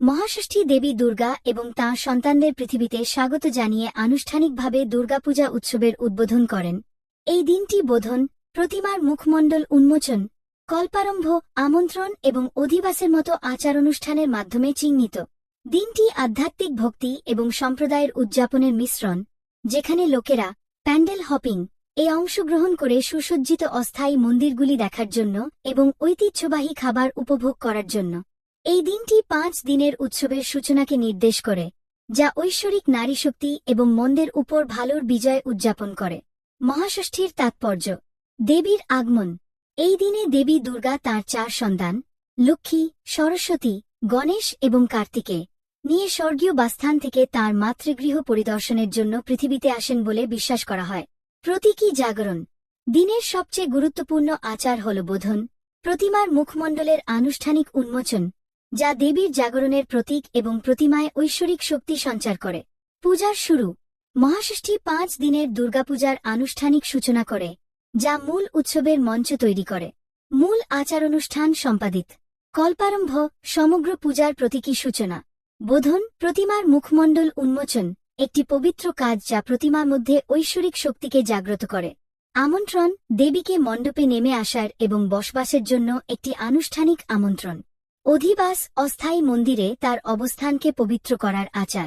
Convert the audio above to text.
মহাষষ্ঠী দেবী দুর্গা এবং তাঁর সন্তানদের পৃথিবীতে স্বাগত জানিয়ে আনুষ্ঠানিকভাবে দুর্গাপূজা উৎসবের উদ্বোধন করেন। এই দিনটি বোধন, প্রতিমার মুখমণ্ডল উন্মোচন, কল্পারম্ভ, আমন্ত্রণ এবং অধিবাসের মতো আচার অনুষ্ঠানের মাধ্যমে চিহ্নিত। দিনটি আধ্যাত্মিক ভক্তি এবং সম্প্রদায়ের উদযাপনের মিশ্রণ, যেখানে লোকেরা প্যান্ডেল হপিং এ অংশগ্রহণ করে সুসজ্জিত অস্থায়ী মন্দিরগুলি দেখার জন্য এবং ঐতিহ্যবাহী খাবার উপভোগ করার জন্য। এই দিনটি 5 দিনের উৎসবের সূচনাকে নির্দেশ করে, যা ঐশ্বরিক নারীশক্তি এবং মন্দের উপর ভালোর বিজয় উদযাপন করে। মহাষষ্ঠীর তাৎপর্য। দেবীর আগমন। এই দিনে দেবী দুর্গা তাঁর 4 সন্তান লক্ষ্মী, সরস্বতী, গণেশ এবং কার্তিকে নিয়ে স্বর্গীয় বাসস্থান থেকে তাঁর মাতৃগৃহ পরিদর্শনের জন্য পৃথিবীতে আসেন বলে বিশ্বাস করা হয়। প্রতীকী জাগরণ। দিনের সবচেয়ে গুরুত্বপূর্ণ আচার হল বোধন, প্রতিমার মুখমণ্ডলের আনুষ্ঠানিক উন্মোচন, যা দেবীর জাগরণের প্রতীক এবং প্রতিমায় ঐশ্বরিক শক্তি সঞ্চার করে। পূজার শুরু। মহাষষ্ঠী 5 দিনের দুর্গাপূজার আনুষ্ঠানিক সূচনা করে, যা মূল উৎসবের মঞ্চ তৈরি করে। মূল আচারানুষ্ঠান সম্পাদিত। কল্পারম্ভ, সমগ্র পূজার প্রতীকী সূচনা। বোধন, প্রতিমার মুখমণ্ডল উন্মোচন, একটি পবিত্র কাজ যা প্রতিমার মধ্যে ঐশ্বরিক শক্তিকে জাগ্রত করে। আমন্ত্রণ, দেবীকে মণ্ডপে নেমে আসার এবং বসবাসের জন্য একটি আনুষ্ঠানিক আমন্ত্রণ। অধিবাস, অস্থায়ী মন্দিরে তার অবস্থানকে পবিত্র করার আচার।